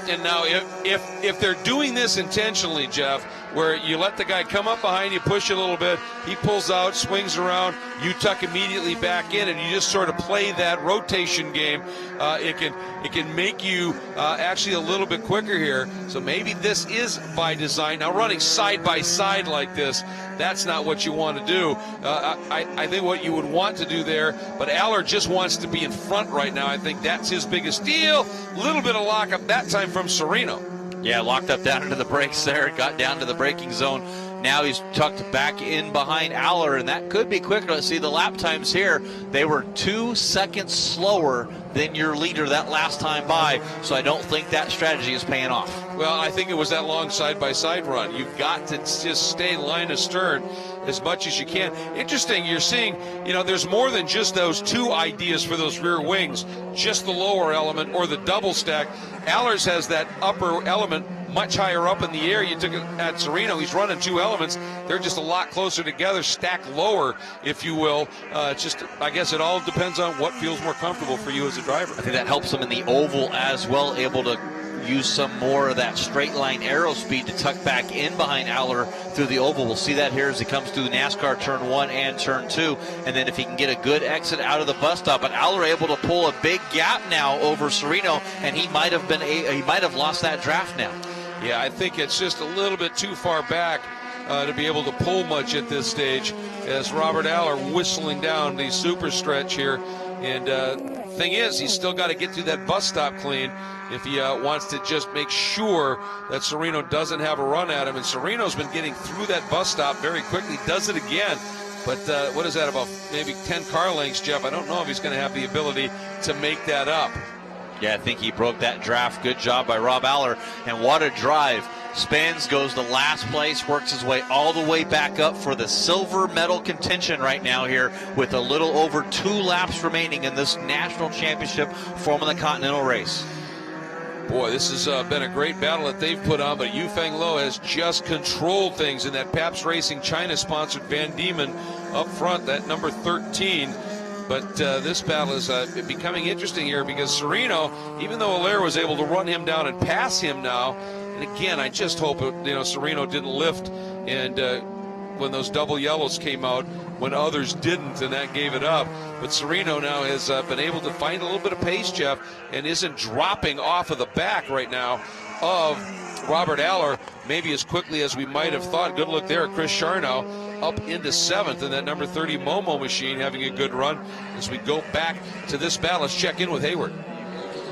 Speaker 1: And now if they're doing this intentionally, Jeff, where you let the guy come up behind you, push you a little bit, he pulls out, swings around, you tuck immediately back in, and you just sort of play that rotation game, it can make you actually a little bit quicker here. So maybe this is by design. Now running side by side like this, that's not what you want to do. I think what you would want to do there, but Aller just wants to be in front right now. I think that's his biggest deal. A little bit of lockup that time from Sereno.
Speaker 2: Yeah, locked up down into the brakes there, got down to the braking zone. Now he's tucked back in behind Aller, and that could be quicker. Let's see the lap times here. They were 2 seconds slower than your leader that last time by, so I don't think that strategy is paying off.
Speaker 1: Well, I think it was that long side-by-side run. You've got to just stay line astern as much as you can. Interesting, you're seeing, there's more than just those two ideas for those rear wings, just the lower element or the double stack. Aller's has that upper element much higher up in the air. You took it at Sereno, he's running two elements. They're just a lot closer together, stacked lower, if you will. I guess it all depends on what feels more comfortable for you as a driver.
Speaker 2: I think that helps him in the oval as well, able to use some more of that straight line aero speed to tuck back in behind Aller through the oval. We'll see that here as he comes through NASCAR turn 1 and turn 2, and then if he can get a good exit out of the bus stop. But Aller able to pull a big gap now over Sereno, and he might have lost that draft now.
Speaker 1: Yeah, I think it's just a little bit too far back to be able to pull much at this stage, as Robert Aller whistling down the super stretch here, and thing is, he's still got to get through that bus stop clean if he wants to just make sure that Sereno doesn't have a run at him. And Sereno's been getting through that bus stop very quickly, does it again. But what is that, about maybe 10 car lengths, Jeff? I don't know if he's going to have the ability to make that up.
Speaker 2: Yeah, I think he broke that draft. Good job by Rob Aller. And what a drive. Spins, goes to last place, works his way all the way back up for the silver medal contention right now here with a little over 2 laps remaining in this national championship Formula Continental race.
Speaker 1: Boy, this has been a great battle that they've put on, but Yufeng Lo has just controlled things in that Pabst Racing China-sponsored Van Diemen up front, that number 13. But this battle is becoming interesting here because Sereno, even though Allaire was able to run him down and pass him now, and again, I just hope Sereno didn't lift, and when those double yellows came out, when others didn't, and that gave it up. But Sereno now has been able to find a little bit of pace, Jeff, and isn't dropping off of the back right now of Robert Aller maybe as quickly as we might have thought. Good look there at Chris Charnow up into 7th in that number 30 Momo machine, having a good run. As we go back to this battle, let's check in with Hayward.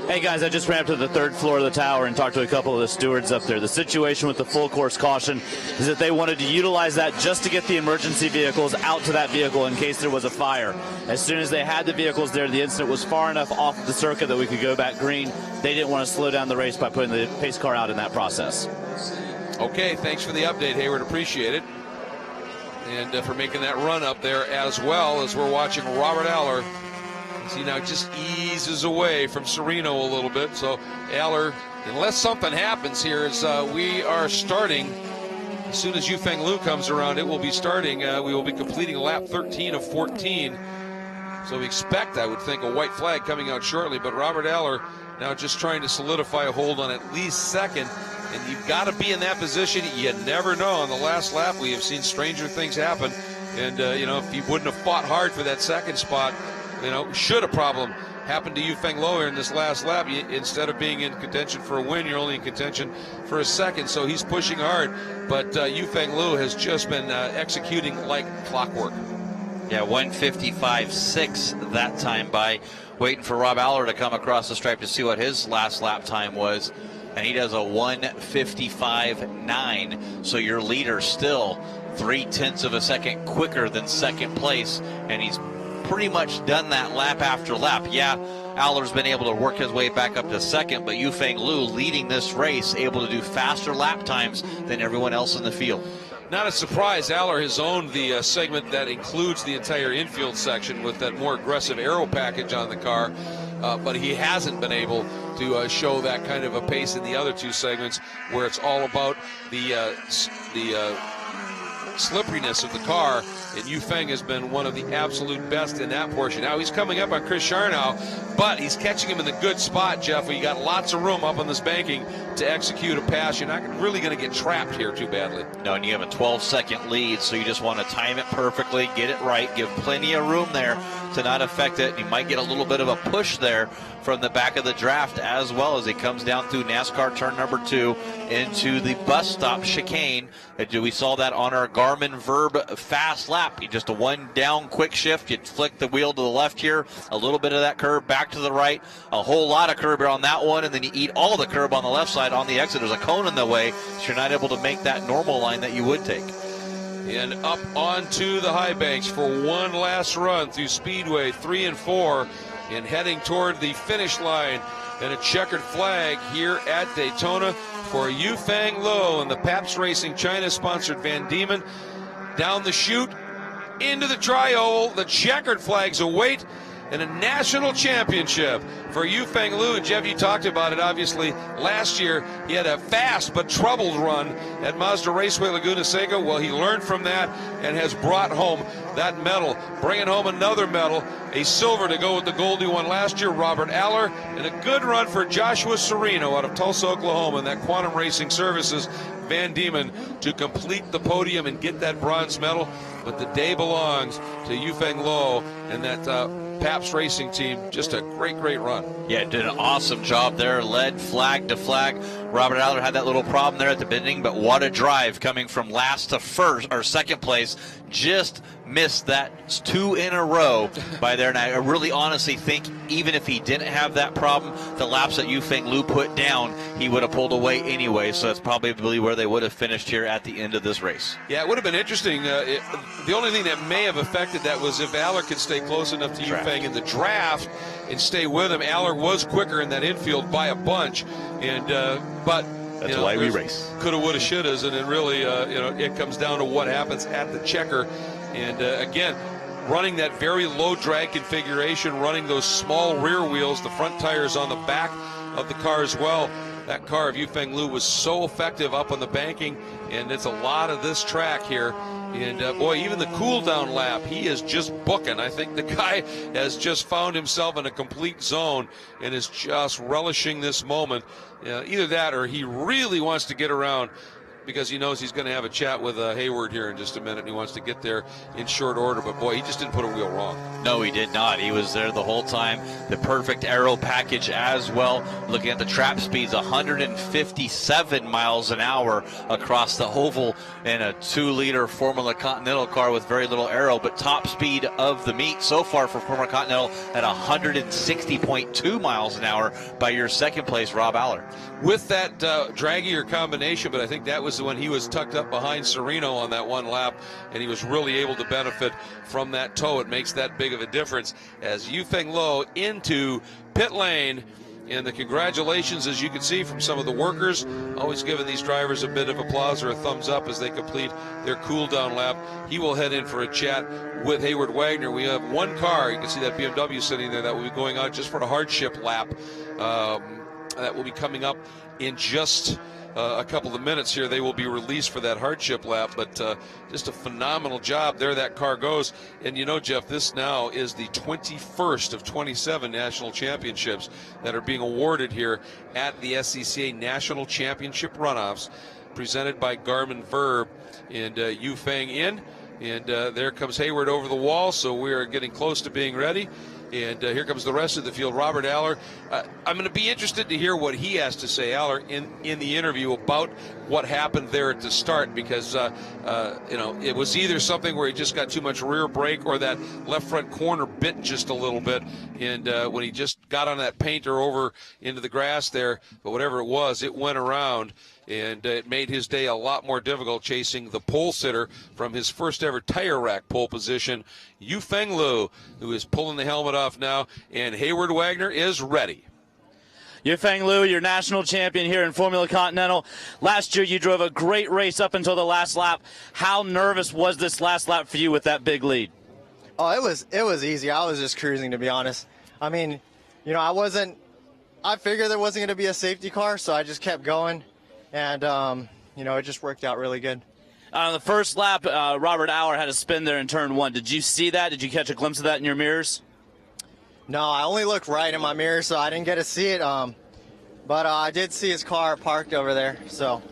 Speaker 3: Hey guys, I just ran up to the 3rd floor of the tower and talked to a couple of the stewards up there. The situation with the full course caution is that they wanted to utilize that just to get the emergency vehicles out to that vehicle in case there was a fire. As soon as they had the vehicles there, the incident was far enough off the circuit that we could go back green. They didn't want to slow down the race by putting the pace car out in that process.
Speaker 1: Okay, thanks for the update, Hayward. Appreciate it. And for making that run up there, as well as we're watching Robert Aller. See, now just eases away from Sereno a little bit. So Aller, unless something happens here, is we are starting. As soon as Yufeng Lu comes around, it will be starting. We will be completing lap 13 of 14. So we expect, I would think, a white flag coming out shortly. But Robert Aller now just trying to solidify a hold on at least 2nd. And you've got to be in that position. You never know. On the last lap, we have seen stranger things happen. And, if he wouldn't have fought hard for that 2nd spot, should a problem happen to Yufeng Lo here in this last lap, instead of being in contention for a win, you're only in contention for a 2nd. So he's pushing hard. But Yufeng Lo has just been executing like clockwork.
Speaker 2: Yeah, 1:55.6 that time by waiting for Rob Aller to come across the stripe to see what his last lap time was. And he does a 1:55.9. So your leader still 0.3 of a second quicker than 2nd place. And he's pretty much done that lap after lap. Yeah, Aller's been able to work his way back up to 2nd, but Yufeng Lu leading this race, able to do faster lap times than everyone else in the field.
Speaker 1: Not a surprise, Aller has owned the segment that includes the entire infield section with that more aggressive aero package on the car, but he hasn't been able to show that kind of a pace in the other 2 segments where it's all about the slipperiness of the car, and Yufeng has been one of the absolute best in that portion. Now he's coming up on Chris Charnow, but he's catching him in the good spot, Jeff, where you got lots of room up on this banking to execute a pass. You're not really going to get trapped here too badly.
Speaker 2: No, and you have a 12-second lead, so you just want to time it perfectly, get it right, give plenty of room there to not affect it. You might get a little bit of a push there from the back of the draft, as well as he comes down through NASCAR turn number 2 into the bus stop chicane. We saw that on our Garmin Verb fast lap. Just a 1 down quick shift. You flick the wheel to the left here, a little bit of that curb back to the right, a whole lot of curb on that one, and then you eat all the curb on the left side on the exit. There's a cone in the way, so you're not able to make that normal line that you would take.
Speaker 1: And up onto the high banks for one last run through Speedway 3 and 4, and heading toward the finish line. And a checkered flag here at Daytona for Yufeng Lo and the Pabst Racing China-sponsored Van Diemen. Down the chute, into the tri-oval, the checkered flags await, and a national championship for Yufeng Lu. And Jeff, you talked about it, obviously. Last year, he had a fast but troubled run at Mazda Raceway Laguna Seca. Well, he learned from that and has brought home that medal, bringing home another medal, a silver to go with the gold he won last year, Robert Aller, and a good run for Joshua Sereno out of Tulsa, Oklahoma, and that Quantum Racing Services Van Diemen to complete the podium and get that bronze medal. But the day belongs to Yufeng Lo and that Pabst Racing team. Just a great run.
Speaker 2: Yeah, did an awesome job there. Led flag to flag Robert Aller had that little problem there at the beginning, but what a drive coming from last to first or second place. Just missed that 2 in a row by there. And I really honestly think even if he didn't have that problem, the laps that Yufeng Liu put down, he would have pulled away anyway. So that's probably where they would have finished here at the end of this race.
Speaker 1: Yeah, it would have been interesting. The only thing that may have affected that was if Aller could stay close enough to Yufeng in the draft and stay with him. Aller was quicker in that infield by a bunch, and but
Speaker 2: that's why we race.
Speaker 1: Coulda, woulda, shouldas, and it really, it comes down to what happens at the checker. And again, running that very low drag configuration, running those small rear wheels, the front tires on the back of the car as well. That car of Yufeng Liu was so effective up on the banking, and it's a lot of this track here. And boy, even the cool down lap, he is just booking. I think the guy has just found himself in a complete zone and is just relishing this moment. Either that or he really wants to get around, because he knows he's going to have a chat with Hayward here in just a minute, and he wants to get there in short order. But boy, he just didn't put a wheel wrong.
Speaker 2: No, he did not. He was there the whole time. The perfect aero package as well. Looking at the trap speeds, 157 miles an hour across the oval in a 2-liter Formula Continental car with very little aero. But top speed of the meet so far for Formula Continental at 160.2 miles an hour by your second place, Rob Aller.
Speaker 1: With that draggier combination, but I think that was when he was tucked up behind Sereno on that one lap, and he was really able to benefit from that toe. It makes that big of a difference as Yufeng Liu into pit lane. And the congratulations, as you can see from some of the workers, always giving these drivers a bit of applause or a thumbs up as they complete their cool down lap. He will head in for a chat with Hayward Wagner. We have one car, you can see that BMW sitting there, that will be going out just for a hardship lap. That will be coming up in just a couple of minutes here. They will be released for that hardship lap, but just a phenomenal job. There that car goes. And you know, Jeff, this now is the 21st of 27 national championships that are being awarded here at the SCCA National Championship Runoffs, presented by Garmin Verb. And Yufeng in, and there comes Hayward over the wall, so we are getting close to being ready. And here comes the rest of the field. Robert Aller, I'm going to be interested to hear what he has to say, Aller, in the interview about what happened there at the start, because, it was either something where he just got too much rear brake or that left front corner bit just a little bit. And when he just got on that painter over into the grass there, but whatever it was, it went around. And it made his day a lot more difficult chasing the pole sitter from his first ever tire rack pole position, Yufeng Liu, who is pulling the helmet off now, and Hayward Wagner is ready.
Speaker 3: Yufeng Liu, your national champion here in Formula Continental. Last year you drove a great race up until the last lap. How nervous was this last lap for you with that big lead?
Speaker 6: Oh, it was easy. I was just cruising, to be honest. I mean, I figured there wasn't going to be a safety car, so I just kept going. And, it just worked out really good.
Speaker 3: On the first lap, Robert Aller had a spin there in turn 1. Did you see that? Did you catch a glimpse of that in your mirrors?
Speaker 6: No, I only looked right in my mirror, so I didn't get to see it. But I did see his car parked over there. So.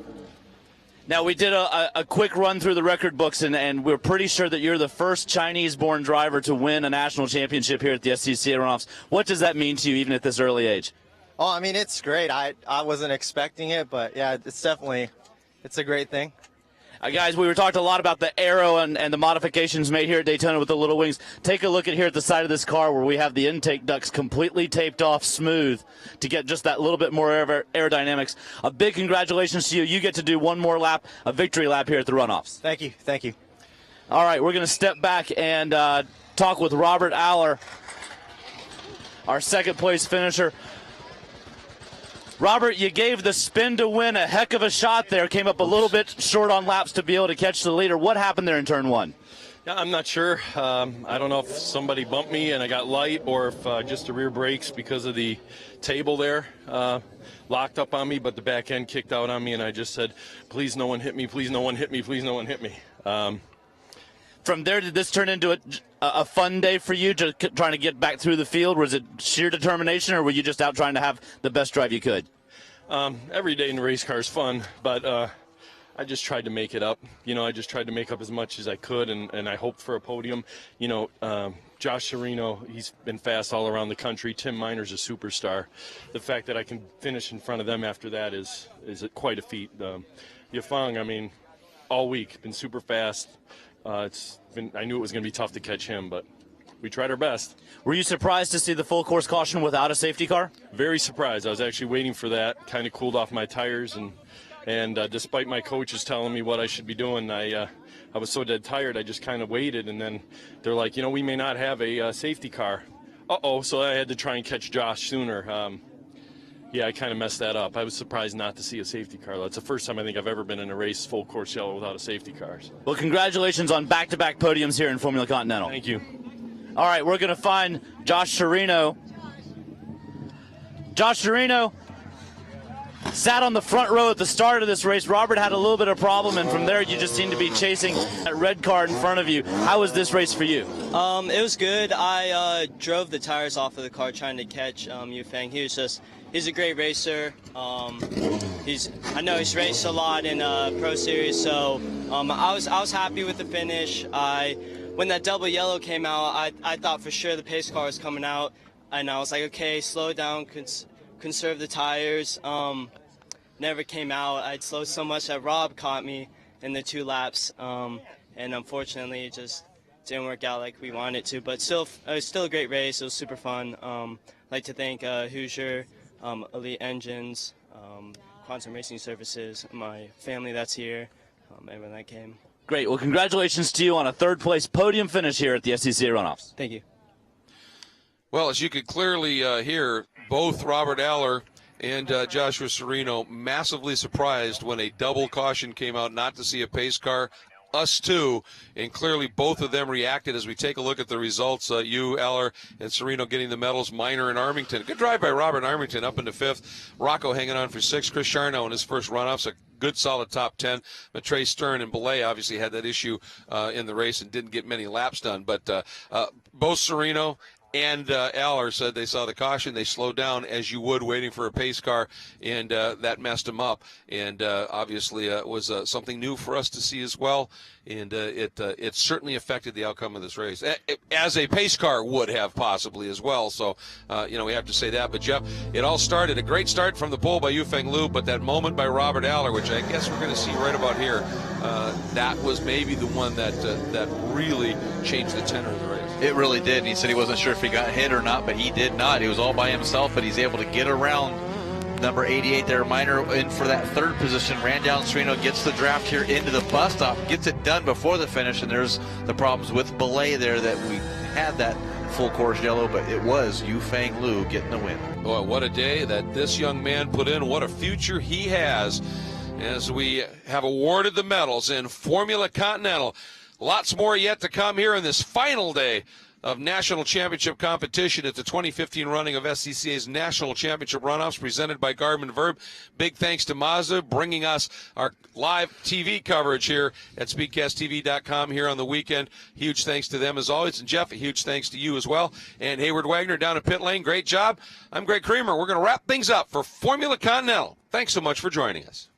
Speaker 3: Now, we did a quick run through the record books, and we're pretty sure that you're the first Chinese-born driver to win a national championship here at the SCCA Runoffs. What does that mean to you, even at this early age?
Speaker 6: Oh, I mean, it's great. I wasn't expecting it, but yeah, it's a great thing.
Speaker 3: Guys, we were talking a lot about the aero and the modifications made here at Daytona with the little wings. Take a look at here at the side of this car where we have the intake ducts completely taped off smooth to get just that little bit more aerodynamics. A big congratulations to you. You get to do one more lap, a victory lap here at the Runoffs.
Speaker 6: Thank you. Thank you.
Speaker 3: All right, we're going to step back and talk with Robert Aller, our second place finisher. Robert, you gave the spin to win a heck of a shot there. Came up a little bit short on laps to be able to catch the leader. What happened there in turn 1?
Speaker 7: Yeah, I'm not sure. I don't know if somebody bumped me and I got light, or if just the rear brakes because of the table there locked up on me, but the back end kicked out on me, and I just said, please no one hit me, please no one hit me, please no one hit me.
Speaker 3: From there, did this turn into a fun day for you, trying to get back through the field? Was it sheer determination, or were you just out trying to have the best drive you could?
Speaker 7: Every day in the race car is fun, but I just tried to make it up. I just tried to make up as much as I could, and I hoped for a podium. Josh Serino, he's been fast all around the country. Tim Miner's a superstar. The fact that I can finish in front of them after that is quite a feat. Yifeng, I mean, all week, been super fast. I knew it was going to be tough to catch him, but we tried our best.
Speaker 3: Were you surprised to see the full course caution without a safety car?
Speaker 7: Very surprised. I was actually waiting for that, kind of cooled off my tires, and despite my coaches telling me what I should be doing, I was so dead tired, I just kind of waited, and then they're like, we may not have a safety car. So I had to try and catch Josh sooner. I kind of messed that up. I was surprised not to see a safety car. That's the first time I think I've ever been in a race full course yellow without a safety car. So.
Speaker 3: Well, congratulations on back-to-back podiums here in Formula Continental.
Speaker 7: Thank you.
Speaker 3: All right, we're going to find Josh Serino. Josh Serino sat on the front row at the start of this race. Robert had a little bit of problem, and from there you just seemed to be chasing that red car in front of you. How was this race for you?
Speaker 8: It was good. I drove the tires off of the car trying to catch Yifeng. He's a great racer. I know he's raced a lot in Pro Series, so I was happy with the finish. When that double yellow came out, I thought for sure the pace car was coming out, and I was like, okay, slow down, conserve the tires. Never came out. I'd slowed so much that Rob caught me in the 2 laps, and unfortunately it just didn't work out like we wanted it to. But still, it was still a great race. It was super fun. I'd like to thank Hoosier, Elite Engines, Quantum Racing Services, my family that's here, everyone that came.
Speaker 3: Great. Well, congratulations to you on a third-place podium finish here at the SCCA Runoffs.
Speaker 8: Thank you.
Speaker 1: Well, as you could clearly hear, both Robert Aller and Joshua Serino massively surprised when a double caution came out not to see a pace car. Us too, and clearly both of them reacted as we take a look at the results. You, Eller, and Serino getting the medals. Miner and Armington. Good drive by Robert Armington up into 5th. Rocco hanging on for 6th. Chris Charno in his first runoffs. A good solid top 10. Matre Stern and Belay obviously had that issue in the race and didn't get many laps done. But both Serino and Aller said they saw the caution. They slowed down as you would waiting for a pace car, and that messed them up. And obviously it was something new for us to see as well. And it certainly affected the outcome of this race, as a pace car would have possibly as well. So, we have to say that. But, Jeff, it all started, a great start from the pole by Yifeng Liu, but that moment by Robert Aller, which I guess we're going to see right about here, that was maybe the one that really changed the tenor of the race.
Speaker 2: It really did. And he said he wasn't sure if he got hit or not, but he did not. He was all by himself, but he's able to get around number 88 there, Miner, in for that 3rd position. Ran down Serino, gets the draft here into the bus stop, gets it done before the finish, and there's the problems with Belay there that we had that full course yellow, but it was Yifeng Liu getting the win.
Speaker 1: Boy, what a day that this young man put in. What a future he has as we have awarded the medals in Formula Continental. Lots more yet to come here in this final day of national championship competition at the 2015 running of SCCA's National Championship Runoffs, presented by Garmin Verb. Big thanks to Mazda bringing us our live TV coverage here at SpeedcastTV.com here on the weekend. Huge thanks to them as always. And Jeff, a huge thanks to you as well. And Hayward Wagner down at pit lane, great job. I'm Greg Creamer. We're going to wrap things up for Formula Continental. Thanks so much for joining us.